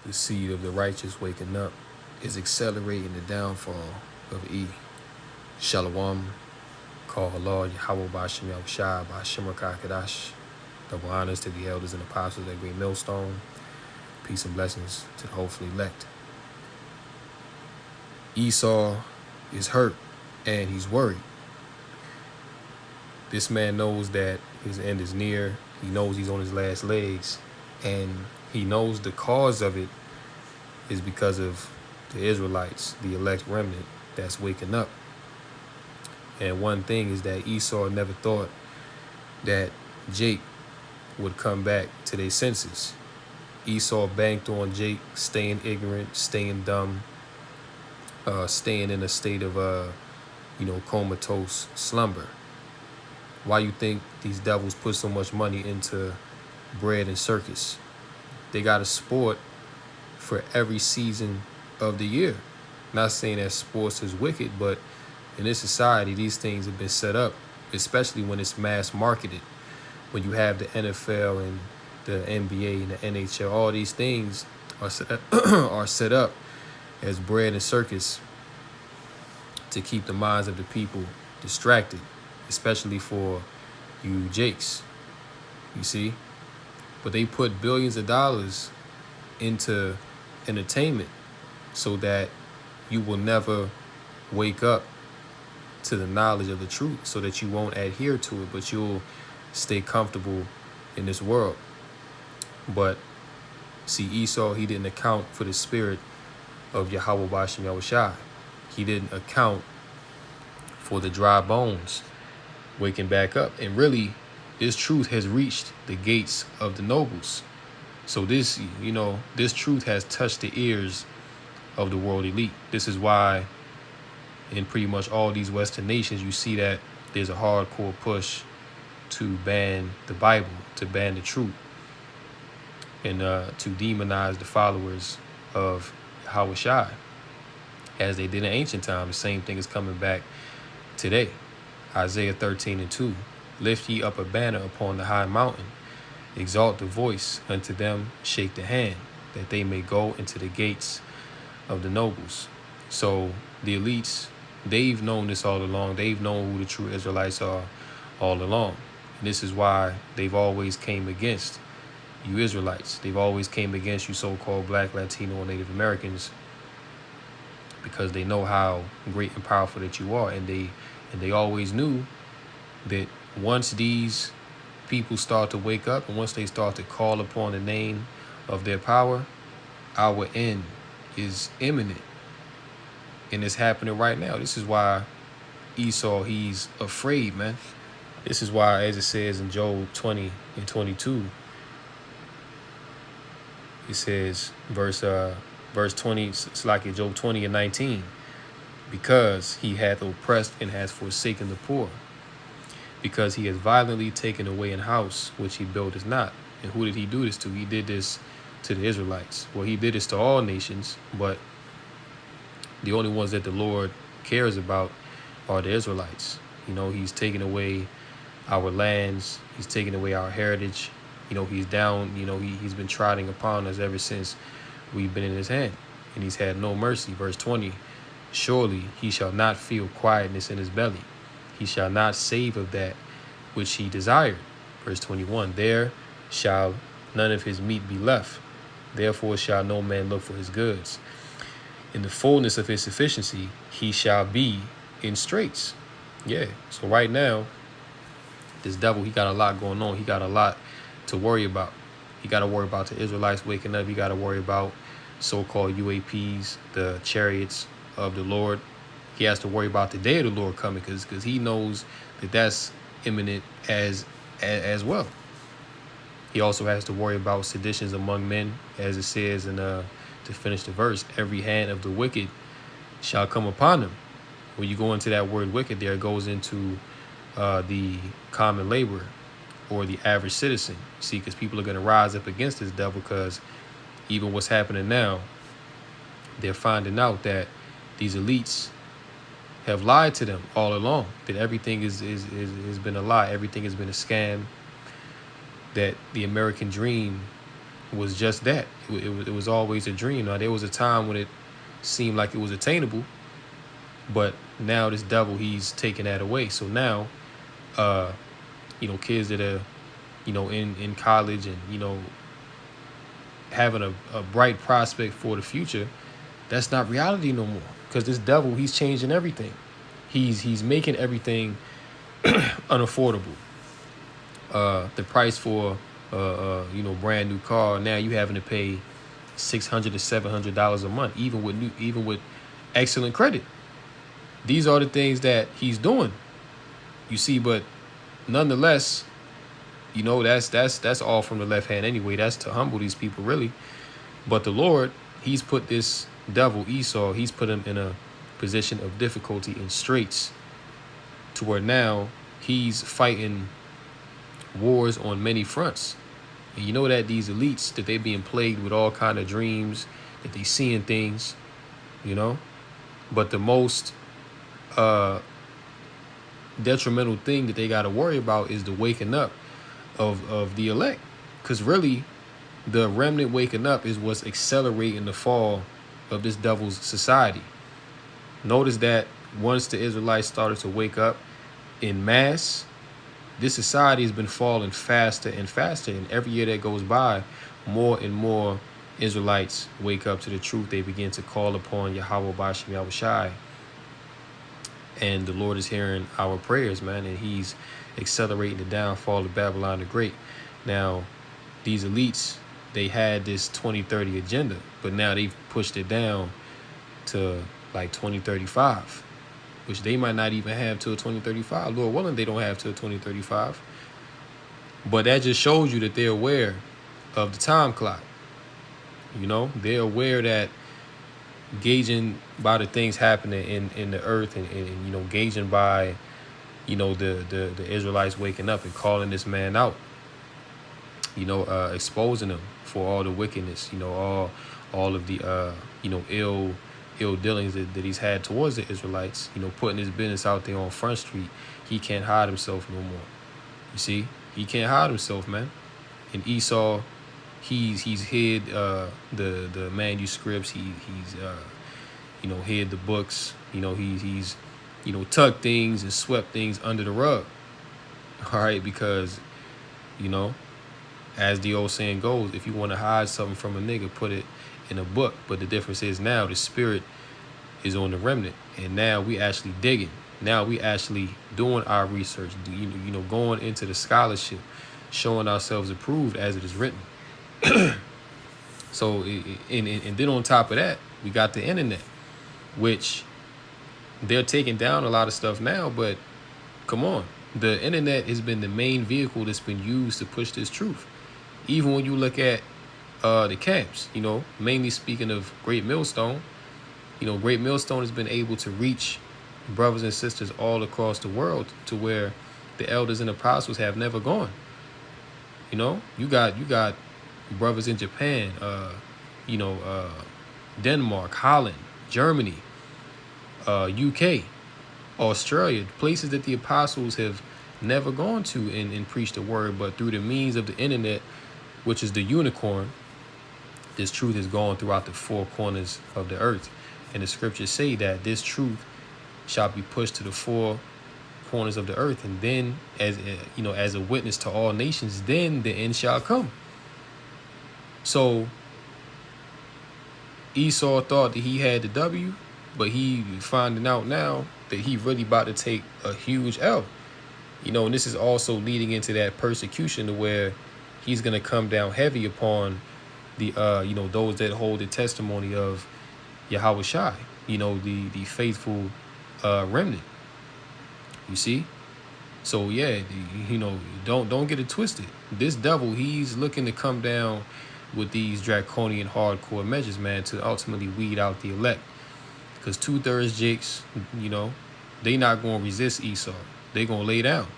The seed of the righteous waking up is accelerating the downfall of E. Shalom, call Allah, Yahweh Bashem Yahushai, Bashem Rakakadash. Double honors to the elders and apostles at Great Millstone. Peace and blessings to the hopefully elect. Esau is hurt and he's worried. This man knows that his end is near. He knows he's on his last legs. And he knows the cause of it is because of the Israelites, the elect remnant that's waking up. And one thing is that Esau never thought that Jake would come back to their senses. Esau banked on Jake staying ignorant, staying dumb, staying in a state of, comatose slumber. Why you think these devils put so much money into bread and circus? They got a sport for every season of the year. Not saying that sports is wicked, but in this society, these things have been set up, especially when it's mass marketed. When you have the NFL and the NBA and the NHL, all these things are set up as bread and circus to keep the minds of the people distracted, especially for you Jakes, you see? But they put billions of dollars into entertainment so that you will never wake up to the knowledge of the truth, so that you won't adhere to it, but you'll stay comfortable in this world. But see, Esau, he didn't account for the spirit of Yahweh Bashem Yahushai. He didn't account for the dry bones waking back up. And really, this truth has reached the gates of the nobles. So this truth has touched the ears of the world elite. This is why in pretty much all these Western nations, you see that there's a hardcore push to ban the Bible, to ban the truth, and to demonize the followers of Yahushai, as they did in ancient times. The same thing is coming back today. Isaiah 13:2, lift ye up a banner upon the high mountain, exalt the voice unto them, shake the hand, that they may go into the gates of the nobles. So the elites, they've known this all along. They've known who the true Israelites are all along. And this is why they've always came against you Israelites. They've always came against you so-called Black, Latino, and Native Americans, because they know how great and powerful that you are. And they always knew that once these people start to wake up and once they start to call upon the name of their power, our end is imminent. And it's happening right now. This is why Esau, he's afraid, man. This is why, as it says in Job 20:22, it says, verse 20, it's like in Job 20:19, because he hath oppressed and has forsaken the poor, because he has violently taken away an house which he buildeth not. And who did he do this to? He did this to the Israelites. Well, he did this to all nations, but the only ones that the Lord cares about are the Israelites. He's taken away our lands. He's taken away our heritage. He's down. He's been trotting upon us ever since we've been in his hand. And he's had no mercy. Verse 20, surely he shall not feel quietness in his belly. He shall not save of that which he desired. Verse 21, there shall none of his meat be left. Therefore shall no man look for his goods. In the fullness of his sufficiency, he shall be in straits. Yeah. So right now, this devil, he got a lot going on. He got a lot to worry about. He got to worry about the Israelites waking up. He got to worry about so-called UAPs, the chariots of the Lord. He has to worry about the day of the Lord coming, because he knows that that's imminent as well. He also has to worry about seditions among men, as it says in to finish the verse, every hand of the wicked shall come upon them. When you go into that word wicked there, it goes into the common laborer or the average citizen. See, because people are going to rise up against this devil, because even what's happening now, they're finding out that these elites have lied to them all along, that everything has been a lie, everything has been a scam, that the American dream was just that. It was always a dream. Now there was a time when it seemed like it was attainable, but now this devil, he's taking that away. So now, kids that are, in college and, having a bright prospect for the future, that's not reality no more. Because this devil, he's changing everything. He's making everything unaffordable. The price for brand new car, now you having to pay $600 to $700 a month, even with excellent credit. These are the things that he's doing, you see. But nonetheless, that's all from the left hand anyway. That's to humble these people, really. But the Lord, he's put this devil Esau, he's put him in a position of difficulty and straits, to where now he's fighting wars on many fronts. And you know that these elites, that they being plagued with all kind of dreams, that they seeing things, but the most detrimental thing that they got to worry about is the waking up of the elect. Because really, the remnant waking up is what's accelerating the fall of this devil's society. Notice that once the Israelites started to wake up in mass, this society has been falling faster and faster. And every year that goes by, more and more Israelites wake up to the truth. They begin to call upon Yahweh Bashim Yahushai. And the Lord is hearing our prayers, man. And he's accelerating the downfall of Babylon the Great. Now, these elites, they had this 2030 agenda, but now they've pushed it down to like 2035, which they might not even have till 2035. Lord willing, they don't have till 2035. But that just shows you that they're aware of the time clock. They're aware that gauging by the things happening in the earth and gauging by, the Israelites waking up and calling this man out, exposing them for all the wickedness, all of the, ill dealings that he's had towards the Israelites, putting his business out there on Front Street. He can't hide himself no more. You see, he can't hide himself, man. And Esau, he's hid the manuscripts. He's hid the books. He's tucked things and swept things under the rug. All right, because as the old saying goes, if you want to hide something from a nigga, put it in a book. But the difference is now the spirit is on the remnant, and now we actually digging. Now we actually doing our research, going into the scholarship, showing ourselves approved as it is written. So, and then on top of that, we got the internet, which they're taking down a lot of stuff now. But come on, the internet has been the main vehicle that's been used to push this truth. Even when you look at the camps, mainly speaking of Great Millstone, Great Millstone has been able to reach brothers and sisters all across the world to where the elders and apostles have never gone. You got brothers in Japan, Denmark, Holland, Germany, UK, Australia, places that the apostles have never gone to and preached the word, but through the means of the internet, which is the unicorn, this truth has gone throughout the four corners of the earth. And the scriptures say that this truth shall be pushed to the four corners of the earth. And then as a witness to all nations, then the end shall come. So Esau thought that he had the W, but he finding out now that he really about to take a huge L. And this is also leading into that persecution to where he's going to come down heavy upon the, those that hold the testimony of Yahweh Shai, the faithful remnant. You see? So, yeah, don't get it twisted. This devil, he's looking to come down with these draconian hardcore measures, man, to ultimately weed out the elect. Because 2/3 Jakes, they not going to resist Esau. They going to lay down.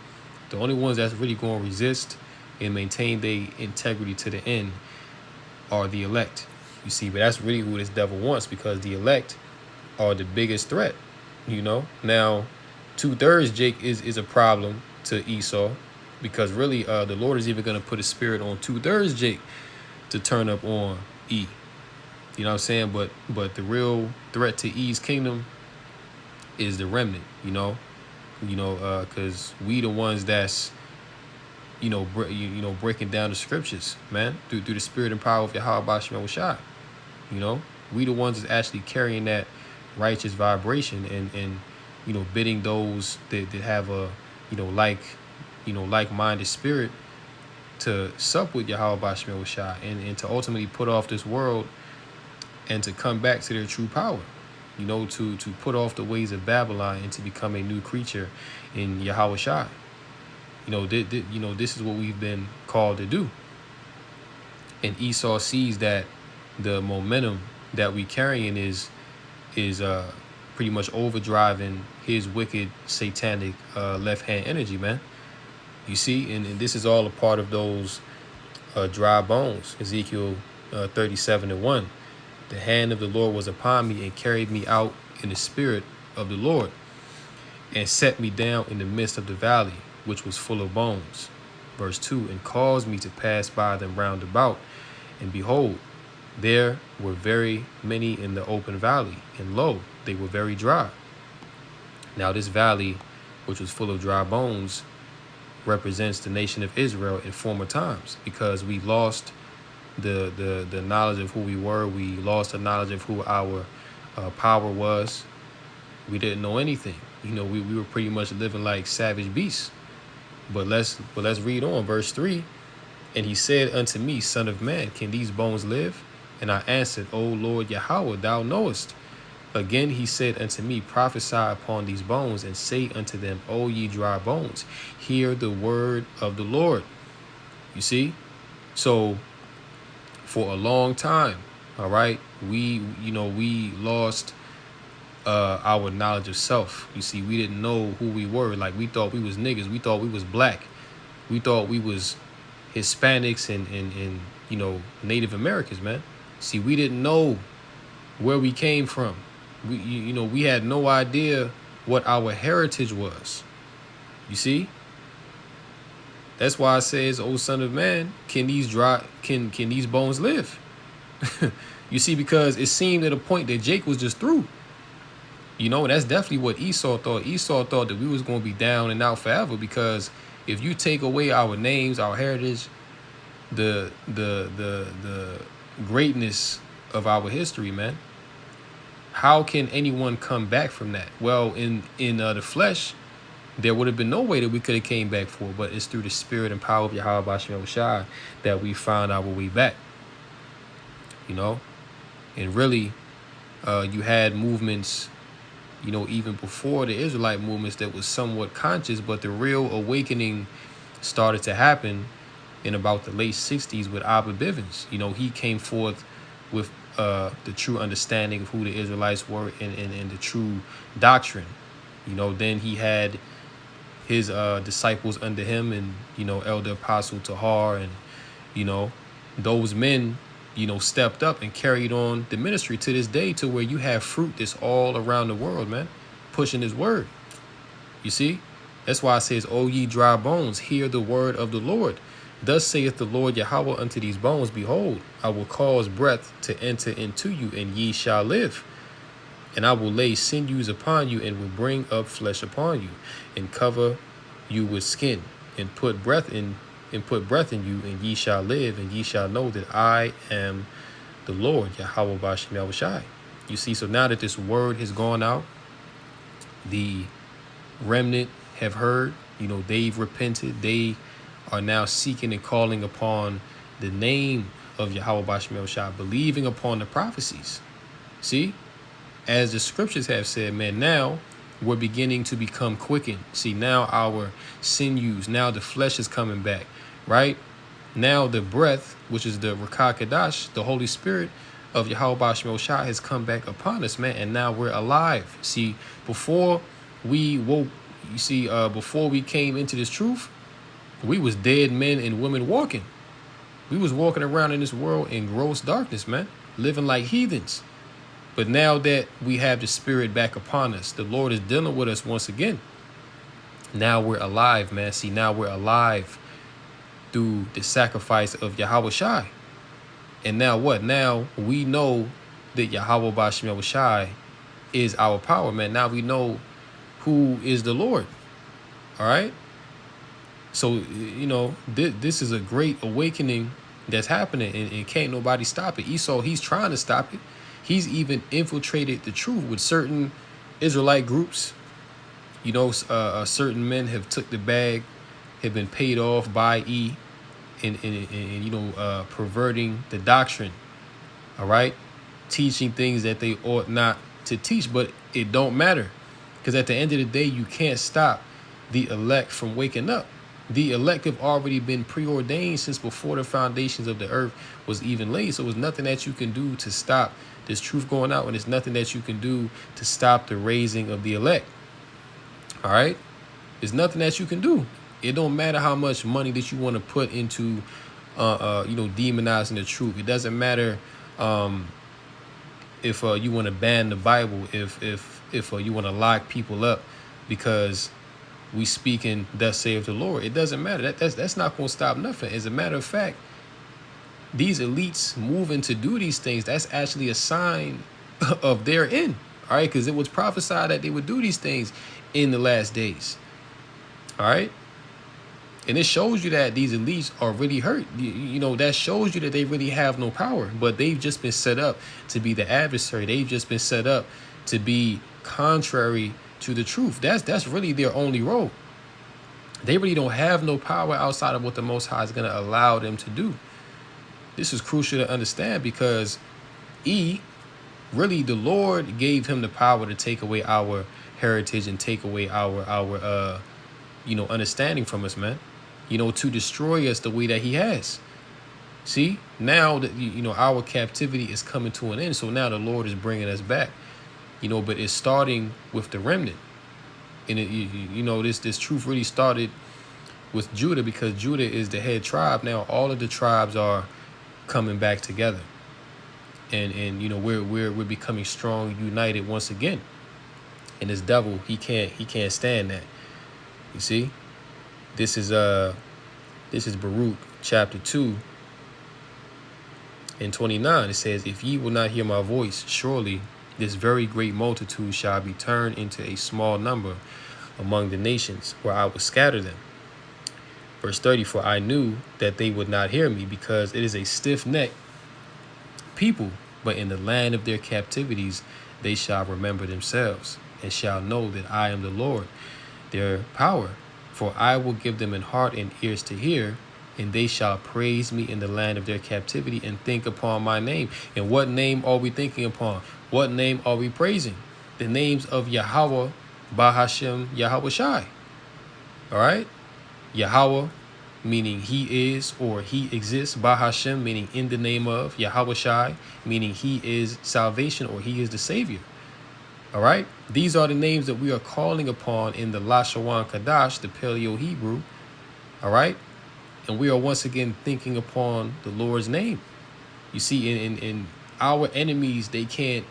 The only ones that's really going to resist and maintain their integrity to the end are the elect. You see, but that's really who this devil wants, because the elect are the biggest threat. Now 2/3 Jake is a problem to Esau, because really the Lord is even going to put a spirit on 2/3 Jake to turn up on E. You know what I'm saying? But the real threat to E's kingdom is the remnant. Because we the ones that's breaking down the scriptures, man, through the spirit and power of Yahweh Bashim Shai. We the ones that's actually carrying that righteous vibration and bidding those that have a like-minded spirit to sup with Yahweh Bashim Shai and to ultimately put off this world and to come back to their true power. To put off the ways of Babylon and to become a new creature in Yahweh Shai. This is what we've been called to do. And Esau sees that the momentum that we carrying is pretty much overdriving his wicked satanic left-hand energy, man. You see, and this is all a part of those dry bones. Ezekiel 37:1. The hand of the Lord was upon me and carried me out in the spirit of the Lord and set me down in the midst of the valley, which was full of bones. Verse 2, and caused me to pass by them round about. And behold, there were very many in the open valley, and lo, they were very dry. Now this valley, which was full of dry bones, represents the nation of Israel in former times, because we lost the knowledge of who we were. We lost the knowledge of who our power was. We didn't know anything. We were pretty much living like savage beasts. But let's read on, verse 3. And he said unto me, Son of man, can these bones live? And I answered, O Lord Yahweh, thou knowest. Again he said unto me, prophesy upon these bones, and say unto them, O ye dry bones, hear the word of the Lord. You see? So for a long time, all right, we lost our knowledge of self. You see, we didn't know who we were. Like, we thought we was niggas. We thought we was black. We thought we was Hispanics and Native Americans, man. See, we didn't know where we came from. We had no idea what our heritage was. You see? That's why it says, O son of man, can these bones live? You see, because it seemed at a point that Jake was just through. And that's definitely what Esau thought. Esau thought that we was going to be down and out forever, because if you take away our names, our heritage, the greatness of our history, man, how can anyone come back from that? Well, in the flesh, there would have been no way that we could have came back for, but it's through the spirit and power of Yahweh Bashim Shai that we found our way back. And really, you had movements, even before the Israelite movements, that was somewhat conscious, but the real awakening started to happen in about the late 60s with Abba Bivens. He came forth with the true understanding of who the Israelites were and the true doctrine. Then he had his disciples under him, and Elder Apostle Tahar, and those men stepped up and carried on the ministry to this day, to where you have fruit that's all around the world, man, pushing his word. You see, that's why it says, O ye dry bones, hear the word of the Lord. Thus saith the Lord Yahweh unto these bones, behold, I will cause breath to enter into you, and ye shall live. And I will lay sinews upon you, and will bring up flesh upon you, and cover you with skin, and put breath in you, and ye shall live, and ye shall know that I am the Lord Yahweh Bashim Shai. You see, so now that this word has gone out, the remnant have heard, they've repented, they are now seeking and calling upon the name of Yahweh Bashim Shai, believing upon the prophecies. See? As the scriptures have said, man, now we're beginning to become quickened. See, now our sinews, now the flesh is coming back, right? Now the breath, which is the Rakah Kadash, the Holy Spirit of Yahweh Bashim Shai, has come back upon us, man, and now we're alive. See, before we woke, before we came into this truth, we was dead men and women walking. We was walking around in this world in gross darkness, man, living like heathens. But now that we have the Spirit back upon us, the Lord is dealing with us once again. Now we're alive, man. See, now we're alive through the sacrifice of Yahweh Shai. And now what? Now we know that Yahweh Bashem Yahushai is our power, man. Now we know who is the Lord. All right. So, this is a great awakening that's happening, and can't nobody stop it. Esau, he's trying to stop it. He's even infiltrated the truth with certain Israelite groups. Certain men have took the bag, have been paid off by E, and perverting the doctrine. All right, teaching things that they ought not to teach, but it don't matter, because at the end of the day, you can't stop the elect from waking up. The elect have already been preordained since before the foundations of the earth was even laid. So there's nothing that you can do to stop this truth going out, and there's nothing that you can do to stop the raising of the elect. All right? There's nothing that you can do. It don't matter how much money that you want to put into, demonizing the truth. It doesn't matter if you want to ban the Bible, if you want to lock people up because we speaking thus saith the Lord. It doesn't matter. That's not going to stop nothing. As a matter of fact, these elites moving to do these things, that's actually a sign of their end. All right, because it was prophesied that they would do these things in the last days. All right. And it shows you that these elites are really hurt. That shows you that they really have no power, but they've just been set up to be the adversary. They've just been set up to be contrary to the truth. That's really their only role. They really don't have no power outside of what the Most High is going to allow them to do. This is crucial to understand, because really the Lord gave him the power to take away our heritage and take away our understanding from us, man. To destroy us the way that he has. See, now that our captivity is coming to an end, so now the Lord is bringing us back. But it's starting with the remnant. And this truth really started with Judah, because Judah is the head tribe. Now all of the tribes are coming back together, and we're becoming strong, united once again. And this devil, he can't stand that. You see, this is Baruch chapter 2 and 29. It says, "If ye will not hear my voice, surely this very great multitude shall be turned into a small number among the nations, where I will scatter them." Verse 30, "For I knew that they would not hear me, because it is a stiff-necked people, but in the land of their captivities they shall remember themselves, and shall know that I am the Lord, their power. For I will give them an heart and ears to hear, and they shall praise me in the land of their captivity, and think upon my name." And what name are we thinking upon? What name are we praising? The names of Yahweh, Bahashem, Yahushai. All right? Yahweh, meaning he is or he exists. Bahashem, meaning in the name of. Yahushai, meaning he is salvation or he is the Savior. All right? These are the names that we are calling upon in the Lashawan Kadash, the Paleo Hebrew. All right? And we are once again thinking upon the Lord's name. You see, in our enemies, they can't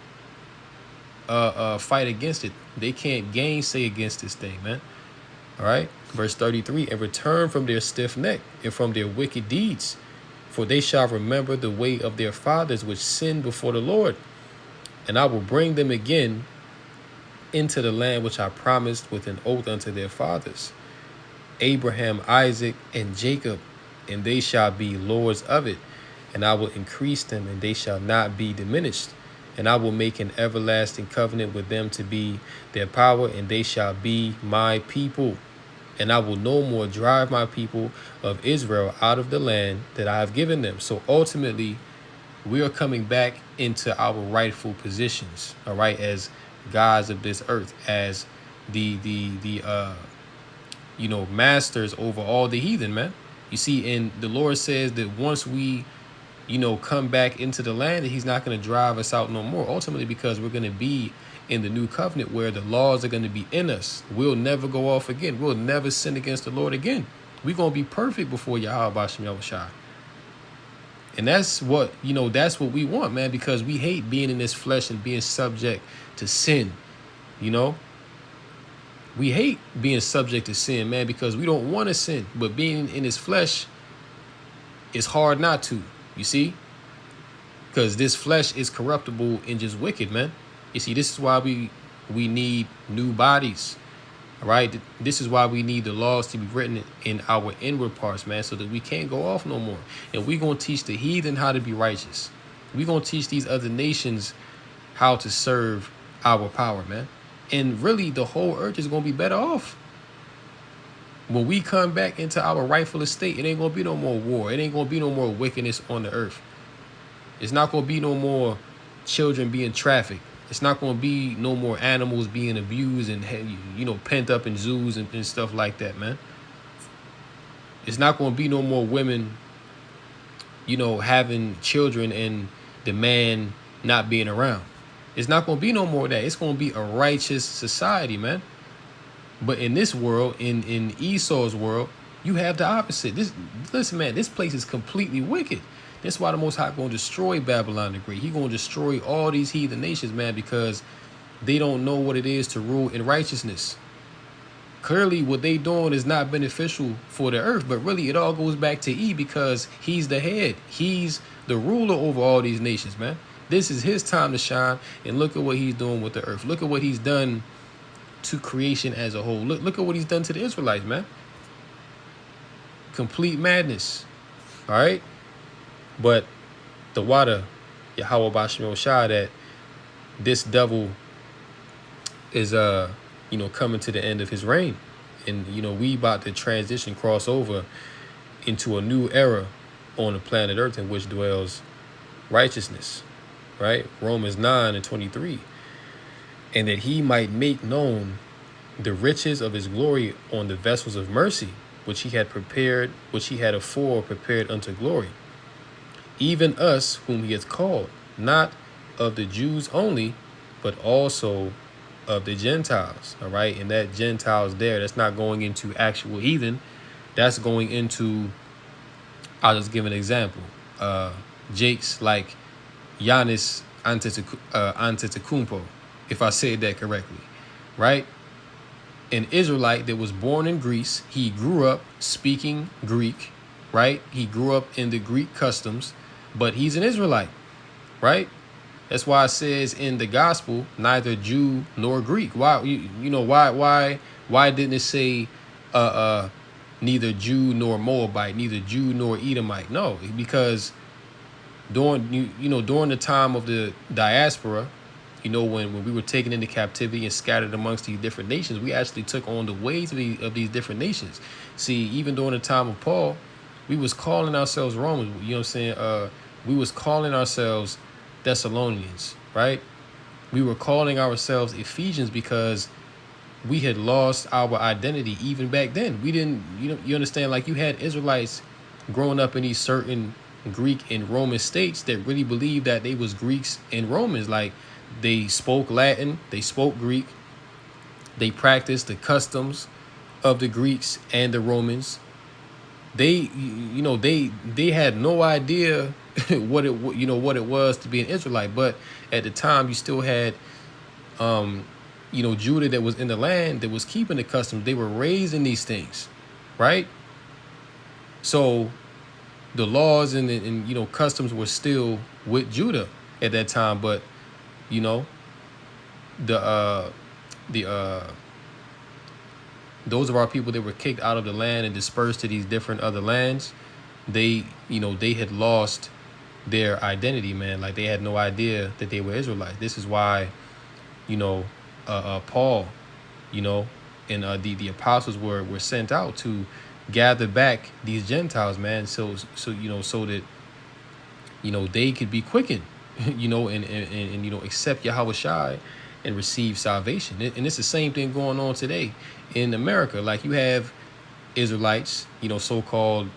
fight against it. They can't gainsay against this thing, man. All right. Verse 33, "And return from their stiff neck and from their wicked deeds, for they shall remember the way of their fathers which sinned before the Lord. And I will bring them again into the land which I promised with an oath unto their fathers, Abraham, Isaac, and Jacob, and they shall be lords of it. And I will increase them, and they shall not be diminished. And I will make an everlasting covenant with them to be their power, and they shall be my people. And I will no more drive my people of Israel out of the land that I have given them." So ultimately, we are coming back into our rightful positions, all right, as gods of this earth, as the masters over all the heathen, man. You see, and the Lord says that once we come back into the land, that he's not going to drive us out no more, ultimately, because we're going to be in the new covenant where the laws are going to be in us. We'll never go off again. We'll never sin against the Lord again. We're going to be perfect before Yahweh Bashem Yahushai. And that's what we want, man, because we hate being in this flesh and being subject to sin. We hate being subject to sin, man, because we don't want to sin. But being in this flesh, it's hard not to. You see? because this flesh is corruptible and just wicked, man. You see, this is why we need new bodies. All right, this is why we need the laws to be written in our inward parts, man, so that we can't go off no more. And we're gonna teach the heathen how to be righteous. We're gonna teach these other nations how to serve our power, man. And really, the whole earth is gonna be better off. When we come back into our rightful estate, it ain't gonna be no more war. It ain't gonna be no more wickedness on the earth. It's not gonna be no more children being trafficked. It's not gonna be no more animals being abused and pent up in zoos and stuff like that, man. It's not gonna be no more women, having children and the man not being around. It's not gonna be no more of that. It's gonna be a righteous society, man. But in this world, in Esau's world, you have the opposite. Listen, man, this place is completely wicked. That's why the Most High going to destroy Babylon the Great. He going to destroy all these heathen nations, man, because they don't know what it is to rule in righteousness. Clearly, what they doing is not beneficial for the earth, but really it all goes back to E, because he's the head. He's the ruler over all these nations, man. This is his time to shine, and look at what he's doing with the earth. Look at what he's done to creation as a whole. Look at what he's done to the Israelites, man. Complete madness. All right? But the water, Yahweh Bashim Shah, that this devil is coming to the end of his reign. And we about to transition, cross over into a new era on the planet Earth in which dwells righteousness. Right? Romans 9:23. And that he might make known the riches of his glory on the vessels of mercy, which he had afore prepared unto glory. Even us whom he hath called, not of the Jews only, but also of the Gentiles. All right. And that Gentiles there, that's not going into actual heathen. That's going into, I'll just give an example. Jakes like Giannis Antetokounmpo, if I said that correctly. Right. An Israelite that was born in Greece. He grew up speaking Greek. Right. He grew up in the Greek customs. But he's an Israelite, right? That's why it says in the gospel, neither Jew nor Greek. Why why didn't it say neither Jew nor Moabite, neither Jew nor Edomite? No, because during the time of the diaspora, when we were taken into captivity and scattered amongst these different nations, we actually took on the ways of these different nations. See, even during the time of Paul, we was calling ourselves Romans. You know what I'm saying? We was calling ourselves Thessalonians, right? We were calling ourselves Ephesians because we had lost our identity even back then. We didn't, you understand? Like, you had Israelites growing up in these certain Greek and Roman states that really believed that they was Greeks and Romans. Like, they spoke Latin, they spoke Greek, they practiced the customs of the Greeks and the Romans. They had no idea what it was to be an Israelite. But at the time, you still had Judah that was in the land, that was keeping the customs. They were raised in these things, right? So the laws and customs were still with Judah at that time. But those of our people that were kicked out of the land and dispersed to these different other lands, they had lost their identity, man. Like, they had no idea that they were Israelites. This is why, Paul, and the apostles were sent out to gather back these Gentiles, man. So that, they could be quickened, and accept Yahweh Shai and receive salvation. And it's the same thing going on today in America. Like, you have Israelites, so-called,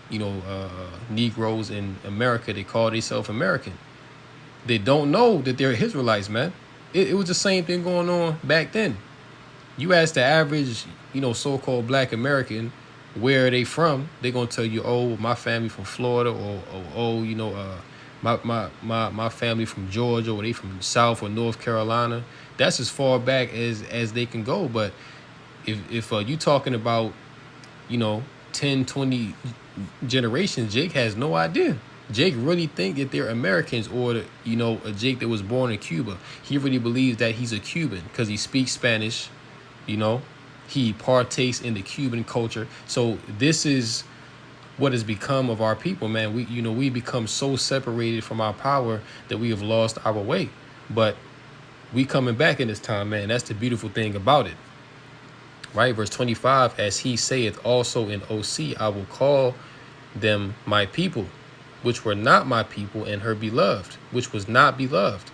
Negroes in America. They call themselves American. They don't know that they're Israelites, man. It was the same thing going on back then. You ask the average, so-called Black American, where are they from? They're gonna tell you, oh, my family from Florida, or my family from Georgia, or they from South or North Carolina. That's as far back as they can go. But if you talking about 10, 20 generations, Jake has no idea. Jake really think that they're Americans, or a Jake that was born in Cuba. He really believes that he's a Cuban because he speaks Spanish. You know, he partakes in the Cuban culture. So this is what has become of our people, man. We become so separated from our power that we have lost our way. But we coming back in this time, man. That's the beautiful thing about it. Right? Verse 25, as he saith also in OC, I will call them my people, which were not my people, and her beloved, which was not beloved.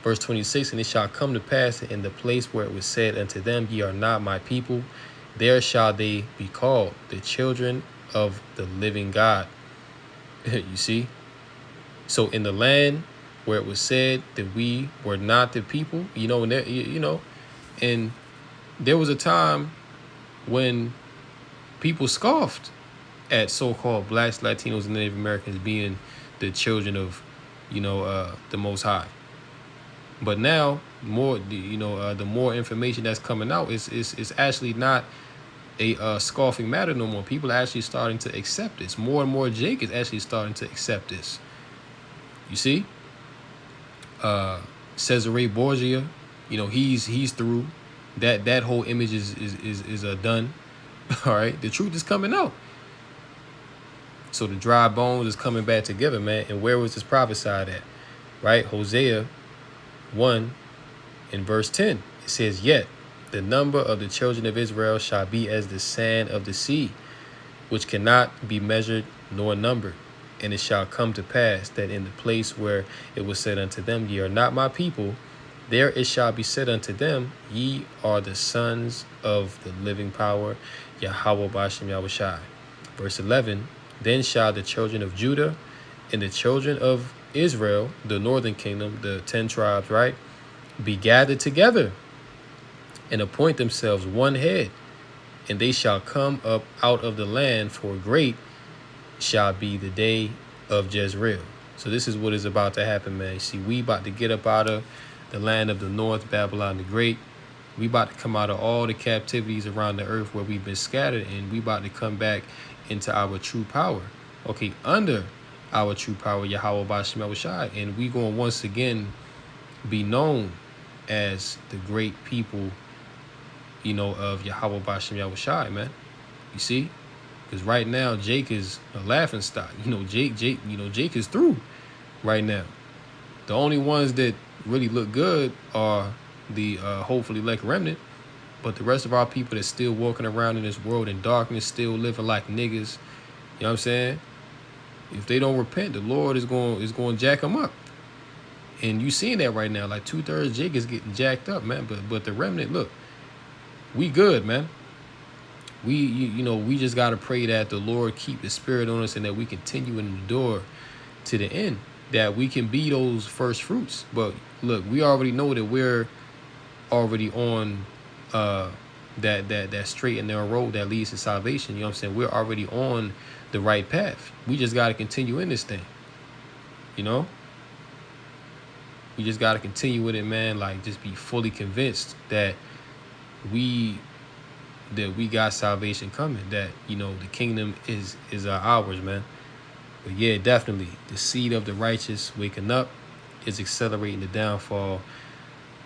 Verse 26, and it shall come to pass in the place where it was said unto them, ye are not my people, there shall they be called the children of the living God. You see? So in the land where it was said that we were not the people, and there was a time when people scoffed at so-called blacks, Latinos, and Native Americans being the children of, the Most High. But now, the more information that's coming out, it's actually not a scoffing matter no more. People are actually starting to accept this. More and more Jake is actually starting to accept this. You see? Cesare Borgia, he's through. That whole image is done. All right, the truth is coming out. So the dry bones is coming back together, man. And where was this prophesied at? Right, Hosea 1 in verse 10. It says, yet the number of the children of Israel shall be as the sand of the sea, which cannot be measured nor numbered. And it shall come to pass that in the place where it was said unto them, ye are not my people, there it shall be said unto them, ye are the sons of the living power, Yahweh Bashem Yahushai. Verse 11, then shall the children of Judah and the children of Israel, the northern kingdom, the 10 tribes, right, be gathered together and appoint themselves one head, and they shall come up out of the land, for great shall be the day of Jezreel. So this is what is about to happen, man. See, we about to get up out of the land of the north, Babylon the Great. We about to come out of all the captivities around the earth where we've been scattered, and we about to come back into our true power. Okay, under our true power, Yahweh Bashem Yahushai, and we going to once again be known as the great people, of Yahweh Bashem Yahushai, man. You see? Because right now, Jake is a laughing stock. Jake is through right now. The only ones that really look good are the hopefully elect remnant. But the rest of our people that's still walking around in this world in darkness, still living like niggas, you know what I'm saying? If they don't repent, the Lord is going to jack them up. And you seeing that right now. Like 2/3 Jake is getting jacked up, man. But the remnant, look, we good, man. We just got to pray that the Lord keep the spirit on us and that we continue and endure to the end, that we can be those first fruits. But look, we already know that we're already on that straight and narrow road that leads to salvation. You know what I'm saying? We're already on the right path. We just got to continue in this thing. We just got to continue with it, man. Like, just be fully convinced that we got salvation coming, that the kingdom is ours, man. But yeah, definitely the seed of the righteous waking up is accelerating the downfall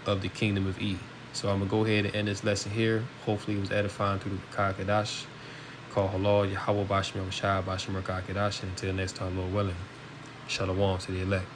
of the kingdom of E. So I'm gonna go ahead and end this lesson here. Hopefully it was edifying through the B'Kah Kadash. Call Halal Yahweh Bashem Yahushai Bashem B'Kah Kadash. And until next time, Lord willing, Shalom to the elect.